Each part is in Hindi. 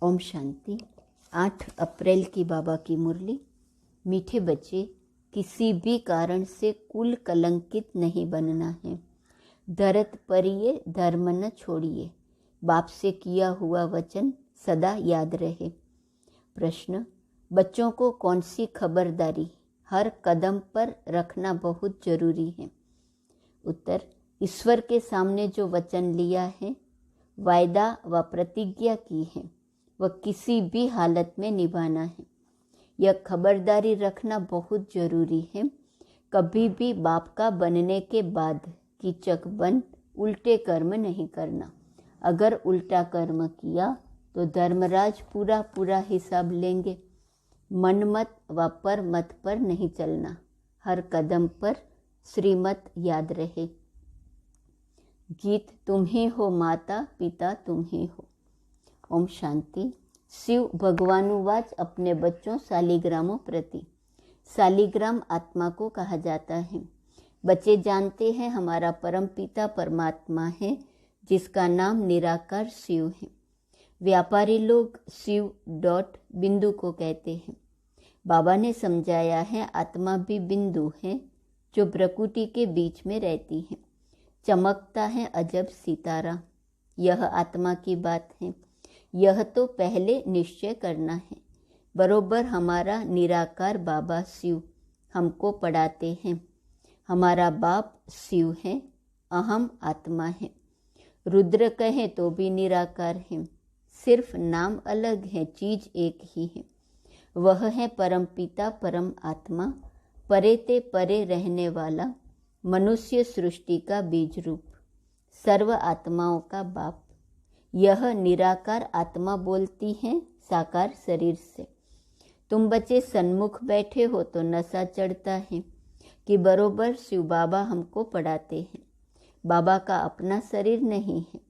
ओम शांति। 8 अप्रैल की बाबा की मुरली। मीठे बच्चे, किसी भी कारण से कुल कलंकित नहीं बनना है। धरत परिये धर्म न छोड़िए। बाप से किया हुआ वचन सदा याद रहे। प्रश्न, बच्चों को कौन सी खबरदारी हर कदम पर रखना बहुत जरूरी है? उत्तर, ईश्वर के सामने जो वचन लिया है, वायदा व प्रतिज्ञा की है, वह किसी भी हालत में निभाना है। यह खबरदारी रखना बहुत जरूरी है। कभी भी बाप का बनने के बाद कीचक बन उल्टे कर्म नहीं करना। अगर उल्टा कर्म किया तो धर्मराज पूरा हिसाब लेंगे। मन मत व पर मत पर नहीं चलना। हर कदम पर श्रीमत याद रहे। गीत तुम ही हो माता पिता तुम ही हो। ओम शांति। शिव भगवानुवाच अपने बच्चों शालिग्रामों प्रति। शालिग्राम आत्मा को कहा जाता है। बच्चे जानते हैं हमारा परम पिता परमात्मा है, जिसका नाम निराकार शिव है। व्यापारी लोग शिव बिंदु को कहते हैं। बाबा ने समझाया है आत्मा भी बिंदु है, जो प्रकृति के बीच में रहती है। चमकता है अजब सितारा। यह आत्मा की बात है। यह तो पहले निश्चय करना है। बरोबर हमारा निराकार बाबा शिव हमको पढ़ाते हैं। हमारा बाप शिव है, अहम आत्मा है। रुद्र कहें तो भी निराकार है। सिर्फ नाम अलग है, चीज एक ही है। वह है परम पिता परम आत्मा, परे ते परे रहने वाला, मनुष्य सृष्टि का बीज रूप, सर्व आत्माओं का बाप। यह निराकार आत्मा बोलती है साकार शरीर से। तुम बच्चे सन्मुख बैठे हो तो नशा चढ़ता है कि बरोबर शिव बाबा हमको पढ़ाते हैं। बाबा का अपना शरीर नहीं है।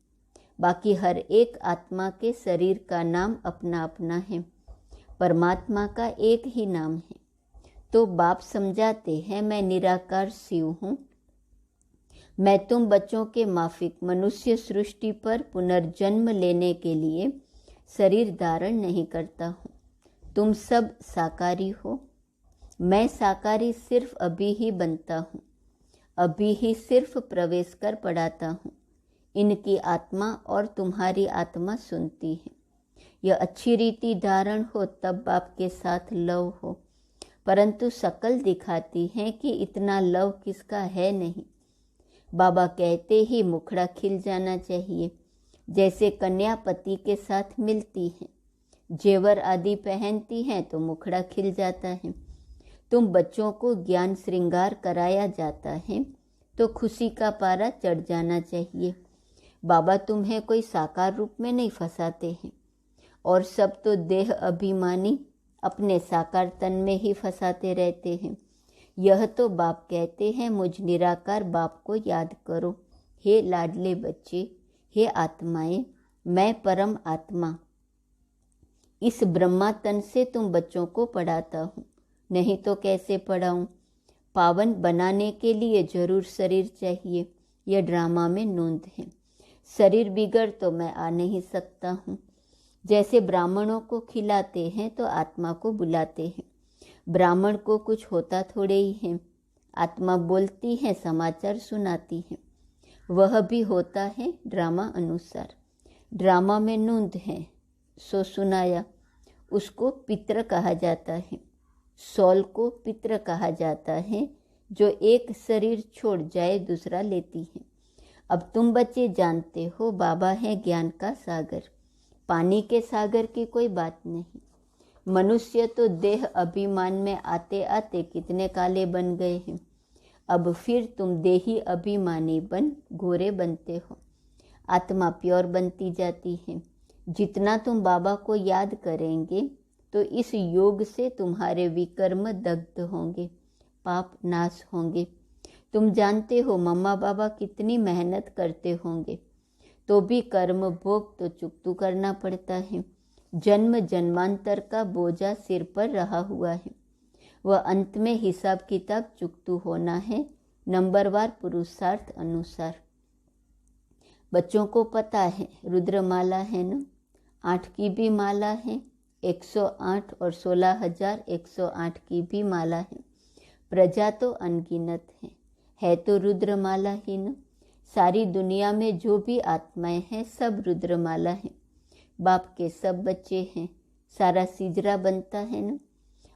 बाकी हर एक आत्मा के शरीर का नाम अपना अपना है। परमात्मा का एक ही नाम है। तो बाप समझाते हैं मैं निराकार शिव हूँ। मैं तुम बच्चों के माफिक मनुष्य सृष्टि पर पुनर्जन्म लेने के लिए शरीर धारण नहीं करता हूँ। तुम सब साकारी हो। मैं साकारी सिर्फ अभी ही बनता हूँ। अभी ही सिर्फ प्रवेश कर पढ़ाता हूँ। इनकी आत्मा और तुम्हारी आत्मा सुनती है। यह अच्छी रीति धारण हो तब बाप के साथ लव हो, परंतु शकल दिखाती है कि इतना लव किसका है नहीं। बाबा कहते ही मुखड़ा खिल जाना चाहिए। जैसे कन्या पति के साथ मिलती है, जेवर आदि पहनती हैं तो मुखड़ा खिल जाता है। तुम बच्चों को ज्ञान श्रृंगार कराया जाता है तो खुशी का पारा चढ़ जाना चाहिए। बाबा तुम्हें कोई साकार रूप में नहीं फंसाते हैं, और सब तो देह अभिमानी अपने साकार तन में ही फंसाते रहते हैं। यह तो बाप कहते हैं मुझ निराकार बाप को याद करो। हे लाडले बच्चे, हे आत्माएं, मैं परम आत्मा इस ब्रह्मा तन से तुम बच्चों को पढ़ाता हूँ। नहीं तो कैसे पढ़ाऊँ? पावन बनाने के लिए जरूर शरीर चाहिए। यह ड्रामा में नोंद है। शरीर बिगड़ तो मैं आ नहीं सकता हूँ। जैसे ब्राह्मणों को खिलाते हैं तो आत्मा को बुलाते हैं। ब्राह्मण को कुछ होता थोड़े ही है। आत्मा बोलती है, समाचार सुनाती है। वह भी होता है ड्रामा अनुसार। ड्रामा में नोंद है सो सुनाया। उसको पितृ कहा जाता है। सौल को पितृ कहा जाता है, जो एक शरीर छोड़ जाए दूसरा लेती है। अब तुम बच्चे जानते हो बाबा है ज्ञान का सागर। पानी के सागर की कोई बात नहीं। मनुष्य तो देह अभिमान में आते आते कितने काले बन गए हैं। अब फिर तुम देही अभिमानी बन घोरे बनते हो। आत्मा प्योर बनती जाती है। जितना तुम बाबा को याद करेंगे तो इस योग से तुम्हारे विकर्म दग्ध होंगे, पाप नाश होंगे। तुम जानते हो मम्मा बाबा कितनी मेहनत करते होंगे, तो भी कर्म भोग तो चुकतू करना पड़ता है। जन्म जन्मांतर का बोझा सिर पर रहा हुआ है। वह अंत में हिसाब किताब चुकतू होना है, नंबरवार पुरुषार्थ अनुसार। बच्चों को पता है रुद्रमाला है ना, 8 की भी माला है, 108 और 16,108 की भी माला है। प्रजा तो अनगिनत है तो रुद्रमाला ही न। सारी दुनिया में जो भी आत्माएं हैं सब रुद्रमाला है। बाप के सब बच्चे हैं, सारा सिजरा बनता है न।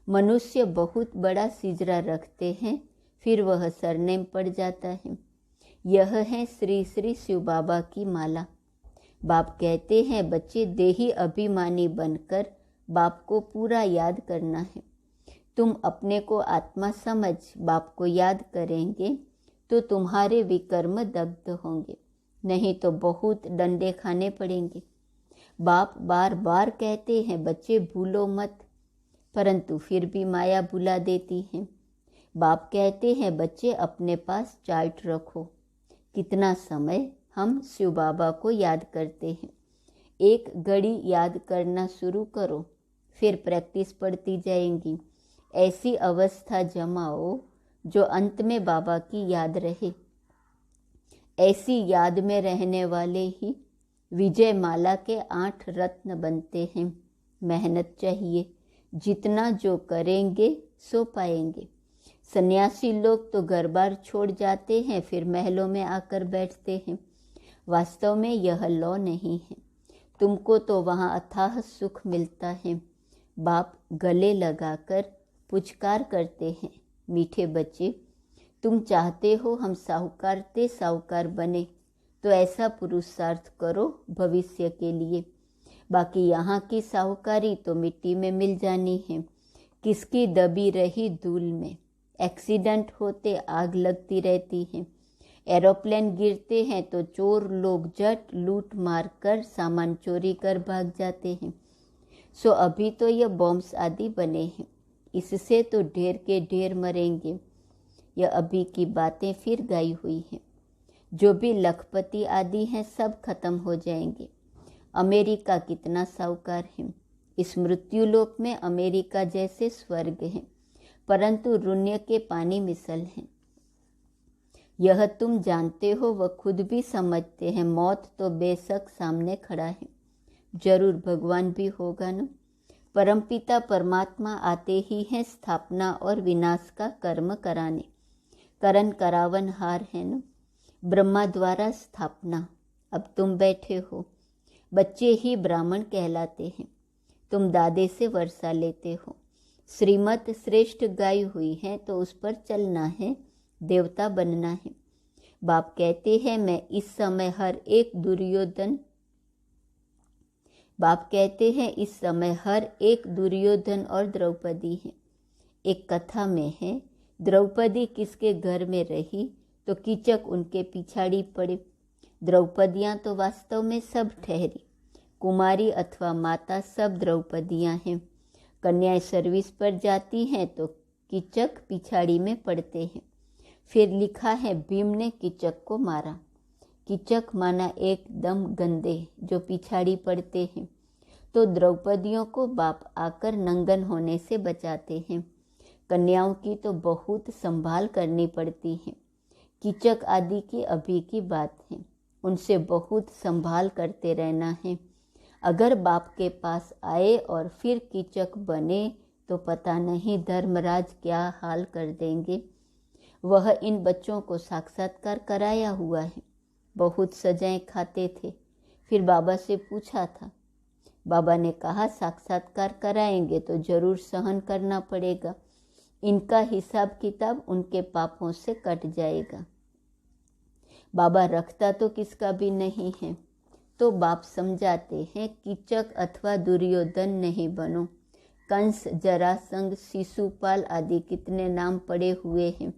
मनुष्य बहुत बड़ा सिजरा रखते हैं, फिर वह सरनेम पड़ जाता है। यह है श्री श्री शिव बाबा की माला। बाप कहते हैं बच्चे देही अभिमानी बनकर बाप को पूरा याद करना है। तुम अपने को आत्मा समझ बाप को याद करेंगे तो तुम्हारे विकर्म दग्ध होंगे, नहीं तो बहुत डंडे खाने पड़ेंगे। बाप बार बार कहते हैं बच्चे भूलो मत, परंतु फिर भी माया भुला देती है। बाप कहते हैं बच्चे अपने पास चार्ट रखो। कितना समय हम शिव बाबा को याद करते हैं। एक घड़ी याद करना शुरू करो, फिर प्रैक्टिस बढ़ती जाएंगी। ऐसी अवस्था जमाओ जो अंत में बाबा की याद रहे। ऐसी याद में रहने वाले ही विजय माला के 8 रत्न बनते हैं। मेहनत चाहिए, जितना जो करेंगे सो पाएंगे। सन्यासी लोग तो घर बार छोड़ जाते हैं, फिर महलों में आकर बैठते हैं। वास्तव में यह लौ नहीं है। तुमको तो वहाँ अथाह सुख मिलता है। बाप गले लगाकर पुचकार करते हैं, मीठे बच्चे तुम चाहते हो हम साहूकार बने, तो ऐसा पुरुषार्थ करो भविष्य के लिए। बाकी यहाँ की साहूकारी तो मिट्टी में मिल जानी है। किसकी दबी रही धूल में। एक्सीडेंट होते आग लगती रहती है। एरोप्लेन गिरते हैं तो चोर लोग जट लूट मार कर सामान चोरी कर भाग जाते हैं। सो अभी तो यह बॉम्ब्स आदि बने हैं, इससे तो ढेर के ढेर मरेंगे। यह अभी की बातें फिर गाई हुई हैं। जो भी लखपति आदि हैं सब खत्म हो जाएंगे। अमेरिका कितना साहूकार है। इस मृत्युलोक में अमेरिका जैसे स्वर्ग है, परंतु रुण्य के पानी मिसल हैं। यह तुम जानते हो, वह खुद भी समझते हैं। मौत तो बेशक सामने खड़ा है, जरूर भगवान भी होगा न। परमपिता परमात्मा आते ही हैं स्थापना और विनाश का कर्म कराने। करण करावन हार है न। ब्रह्मा द्वारा स्थापना। अब तुम बैठे हो, बच्चे ही ब्राह्मण कहलाते हैं। तुम दादे से वर्षा लेते हो। श्रीमत श्रेष्ठ गाई हुई है तो उस पर चलना है, देवता बनना है। बाप कहते हैं मैं इस समय हर एक दुर्योधन और द्रौपदी है। एक कथा में है, द्रौपदी किसके घर में रही तो कीचक उनके पिछाड़ी पड़े। द्रौपदियाँ तो वास्तव में सब ठहरी, कुमारी अथवा माता सब द्रौपदियाँ हैं। कन्याएं सर्विस पर जाती हैं तो कीचक पिछाड़ी में पड़ते हैं। फिर लिखा है भीम ने कीचक को मारा। कीचक माना एकदम गंदे जो पिछाड़ी पड़ते हैं। तो द्रौपदियों को बाप आकर नंगन होने से बचाते हैं। कन्याओं की तो बहुत संभाल करनी पड़ती है। कीचक आदि की अभी की बात है, उनसे बहुत संभाल करते रहना है। अगर बाप के पास आए और फिर कीचक बने तो पता नहीं धर्मराज क्या हाल कर देंगे। वह इन बच्चों को साक्षात्कार कराया हुआ है, बहुत सजाएं खाते थे। फिर बाबा से पूछा था, बाबा ने कहा साक्षात्कार कराएंगे तो जरूर सहन करना पड़ेगा। इनका हिसाब किताब उनके पापों से कट जाएगा। बाबा रखता तो किसका भी नहीं है, तो बाप समझाते हैं कीचक अथवा दुर्योधन नहीं बनो। कंस, जरासंध, शिशुपाल आदि कितने नाम पड़े हुए हैं।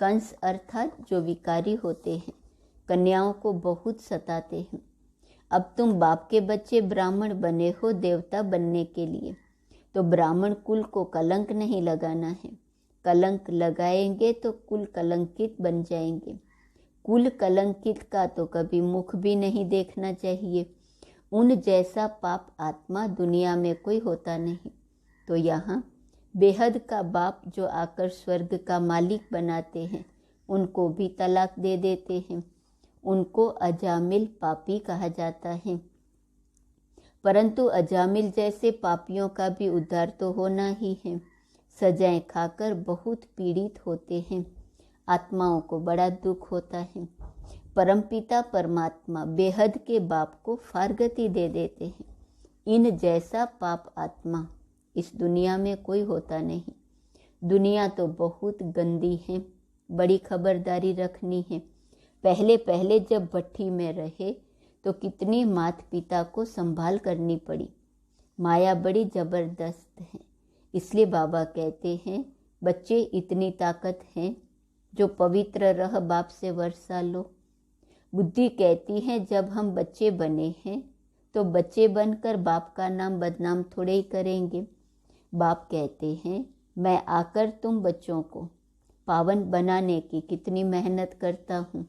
कंस अर्थात जो विकारी होते हैं, कन्याओं को बहुत सताते हैं। अब तुम बाप के बच्चे ब्राह्मण बने हो देवता बनने के लिए, तो ब्राह्मण कुल को कलंक नहीं लगाना है। कलंक लगाएंगे तो कुल कलंकित बन जाएंगे। कुल कलंकित का तो कभी मुख भी नहीं देखना चाहिए। उन जैसा पाप आत्मा दुनिया में कोई होता नहीं। तो यहाँ बेहद का बाप जो आकर स्वर्ग का मालिक बनाते हैं, उनको भी तलाक दे देते हैं। उनको अजामिल पापी कहा जाता है। परंतु अजामिल जैसे पापियों का भी उद्धार तो होना ही है। सजाएं खाकर बहुत पीड़ित होते हैं, आत्माओं को बड़ा दुख होता है। परमपिता परमात्मा बेहद के बाप को फारगति दे देते हैं। इन जैसा पाप आत्मा इस दुनिया में कोई होता नहीं। दुनिया तो बहुत गंदी है, बड़ी खबरदारी रखनी है। पहले पहले जब भट्ठी में रहे तो कितनी माता पिता को संभाल करनी पड़ी। माया बड़ी जबरदस्त है, इसलिए बाबा कहते हैं बच्चे इतनी ताकत है जो पवित्र रह बाप से वर्षा लो। बुद्धि कहती है जब हम बच्चे बने हैं तो बच्चे बनकर बाप का नाम बदनाम थोड़े ही करेंगे। बाप कहते हैं मैं आकर तुम बच्चों को पावन बनाने की कितनी मेहनत करता हूँ।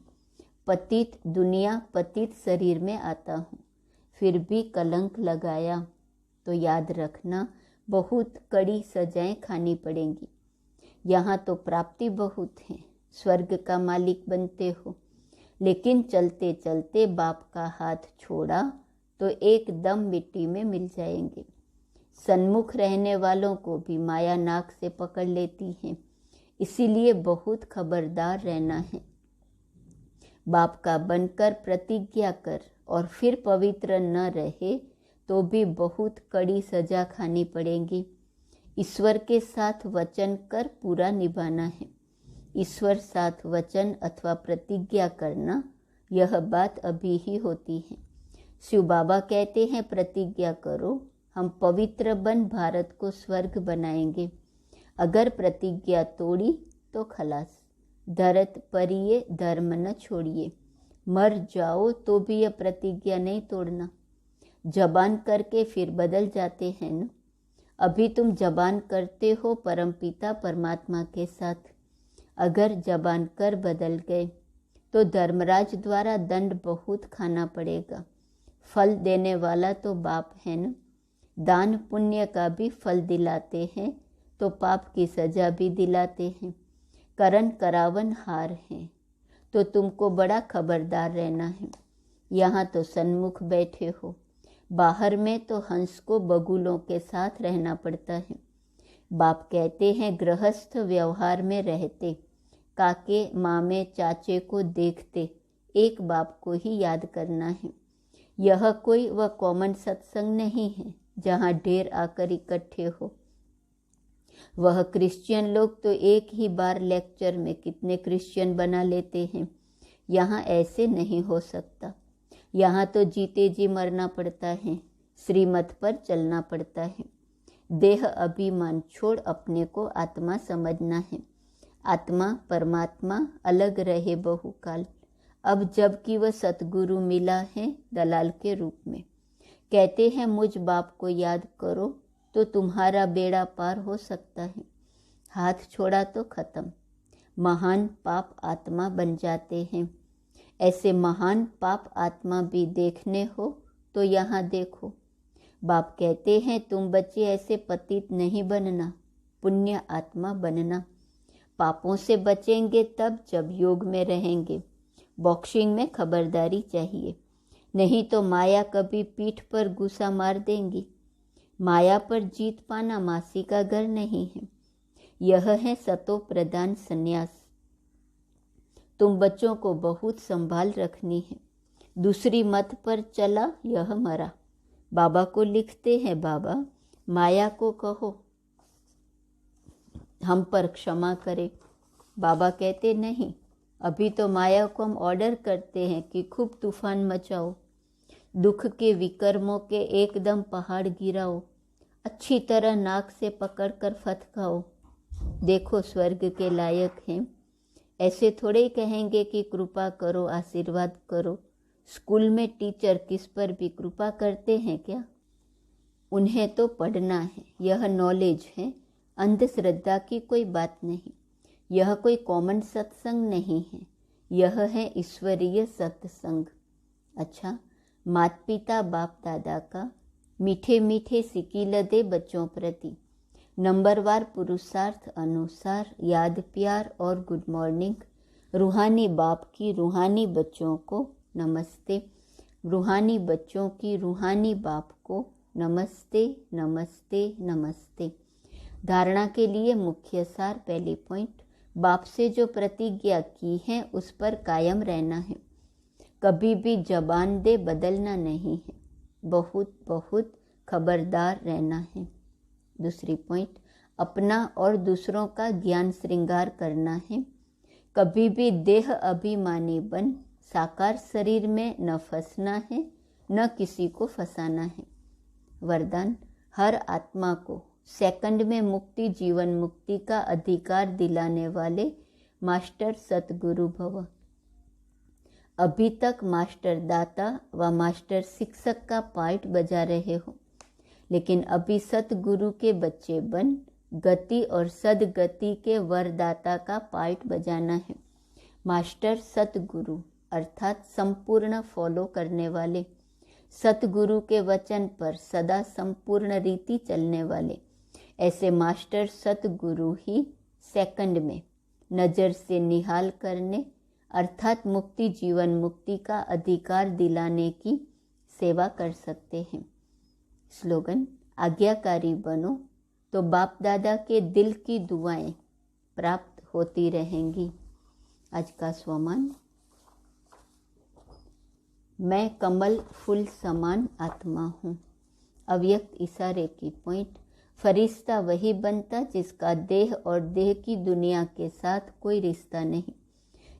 पतित दुनिया पतित शरीर में आता हूँ, फिर भी कलंक लगाया तो याद रखना बहुत कड़ी सजाएं खानी पड़ेंगी। यहाँ तो प्राप्ति बहुत है, स्वर्ग का मालिक बनते हो, लेकिन चलते चलते बाप का हाथ छोड़ा तो एकदम मिट्टी में मिल जाएंगे। सन्मुख रहने वालों को भी माया नाक से पकड़ लेती है, इसीलिए बहुत खबरदार रहना है। बाप का बनकर प्रतिज्ञा कर और फिर पवित्र न रहे तो भी बहुत कड़ी सजा खानी पड़ेगी। ईश्वर के साथ वचन कर पूरा निभाना है। ईश्वर साथ वचन अथवा प्रतिज्ञा करना, यह बात अभी ही होती है। शिव बाबा कहते हैं प्रतिज्ञा करो, हम पवित्र बन भारत को स्वर्ग बनाएंगे। अगर प्रतिज्ञा तोड़ी तो खलास। धरत परिये धर्म न छोड़िए। मर जाओ तो भी यह प्रतिज्ञा नहीं तोड़ना। जबान करके फिर बदल जाते हैं न। अभी तुम जबान करते हो परमपिता परमात्मा के साथ। अगर जबान कर बदल गए तो धर्मराज द्वारा दंड बहुत खाना पड़ेगा। फल देने वाला तो बाप है न। दान पुण्य का भी फल दिलाते हैं तो पाप की सजा भी दिलाते हैं। करण करावन हार है, तो तुमको बड़ा खबरदार रहना है। यहाँ तो सन्मुख बैठे हो, बाहर में तो हंस को बगुलों के साथ रहना पड़ता है। बाप कहते हैं गृहस्थ व्यवहार में रहते, काके मामे चाचे को देखते, एक बाप को ही याद करना है। यह कोई वह कॉमन सत्संग नहीं है जहाँ ढेर आकर इकट्ठे हो। वह क्रिश्चियन लोग तो एक ही बार लेक्चर में कितने क्रिश्चियन बना लेते हैं। यहाँ ऐसे नहीं हो सकता। यहाँ तो जीते जी मरना पड़ता है, श्रीमत पर चलना पड़ता है। देह अभिमान छोड़ अपने को आत्मा समझना है। आत्मा परमात्मा अलग रहे बहुकाल। अब जबकि वह सतगुरु मिला है दलाल के रूप में, कहते हैं मुझ बाप को याद करो तो तुम्हारा बेड़ा पार हो सकता है। हाथ छोड़ा तो खत्म। महान पाप आत्मा बन जाते हैं। ऐसे महान पाप आत्मा भी देखने हो तो यहाँ देखो। बाप कहते हैं तुम बच्चे ऐसे पतित नहीं बनना, पुण्य आत्मा बनना। पापों से बचेंगे तब जब योग में रहेंगे। बॉक्सिंग में खबरदारी चाहिए, नहीं तो माया कभी पीठ पर गुस्सा मार देंगी। माया पर जीत पाना मासी का घर नहीं है, यह है सतो प्रधान संन्यास। तुम बच्चों को बहुत संभाल रखनी है। दूसरी मत पर चला यह मरा। बाबा को लिखते हैं बाबा माया को कहो हम पर क्षमा करे। बाबा कहते नहीं, अभी तो माया को हम ऑर्डर करते हैं कि खूब तूफान मचाओ, दुख के विकर्मों के एकदम पहाड़ गिराओ, अच्छी तरह नाक से पकड़कर फटकाओ। देखो स्वर्ग के लायक हैं। ऐसे थोड़े ही कहेंगे कि कृपा करो आशीर्वाद करो। स्कूल में टीचर किस पर भी कृपा करते हैं क्या? उन्हें तो पढ़ना है, यह नॉलेज है। अंधश्रद्धा की कोई बात नहीं। यह कोई कॉमन सत्संग नहीं है, यह है ईश्वरीय सत्संग। अच्छा, माता पिता बाप दादा का मीठे मीठे सिकील दे बच्चों प्रति। नंबरवार पुरुषार्थ अनुसार याद प्यार और गुड मॉर्निंग। रूहानी बाप की रूहानी बच्चों को नमस्ते। रूहानी बच्चों की रूहानी बाप को नमस्ते नमस्ते नमस्ते। धारणा के लिए मुख्य सार। पहली पॉइंट, बाप से जो प्रतिज्ञा की है उस पर कायम रहना है, कभी भी जबान दे बदलना नहीं है, बहुत बहुत खबरदार रहना है। दूसरी पॉइंट, अपना और दूसरों का ज्ञान श्रृंगार करना है, कभी भी देह अभिमानी बन साकार शरीर में न फंसना है, न किसी को फंसाना है। वरदान, हर आत्मा को सेकंड में मुक्ति जीवन मुक्ति का अधिकार दिलाने वाले मास्टर सतगुरु भव। अभी तक मास्टर दाता व मास्टर शिक्षक का पार्ट बजा रहे हो, लेकिन अभी सतगुरु के बच्चे बन गति और सदगति के वरदाता का पार्ट बजाना है। मास्टर सतगुरु अर्थात संपूर्ण फॉलो करने वाले, सतगुरु के वचन पर सदा संपूर्ण रीति चलने वाले, ऐसे मास्टर सतगुरु ही सेकंड में नज़र से निहाल करने अर्थात मुक्ति जीवन मुक्ति का अधिकार दिलाने की सेवा कर सकते हैं। स्लोगन, आज्ञाकारी बनो तो बाप दादा के दिल की दुआएं प्राप्त होती रहेंगी। आज का स्वमान, मैं कमल फूल समान आत्मा हूँ। अव्यक्त इशारे की पॉइंट, फरिश्ता वही बनता जिसका देह और देह की दुनिया के साथ कोई रिश्ता नहीं।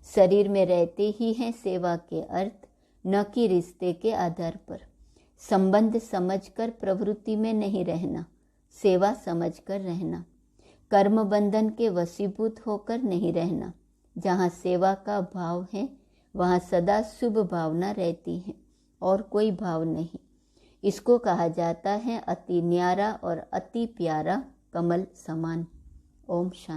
शरीर में रहते ही हैं सेवा के अर्थ, न कि रिश्ते के आधार पर। संबंध समझकर प्रवृत्ति में नहीं रहना, सेवा समझकर रहना। कर्म बंधन के वशीभूत होकर नहीं रहना। जहाँ सेवा का भाव है वहाँ सदा शुभ भावना रहती है और कोई भाव नहीं। इसको कहा जाता है अति न्यारा और अति प्यारा कमल समान। ओम शांति।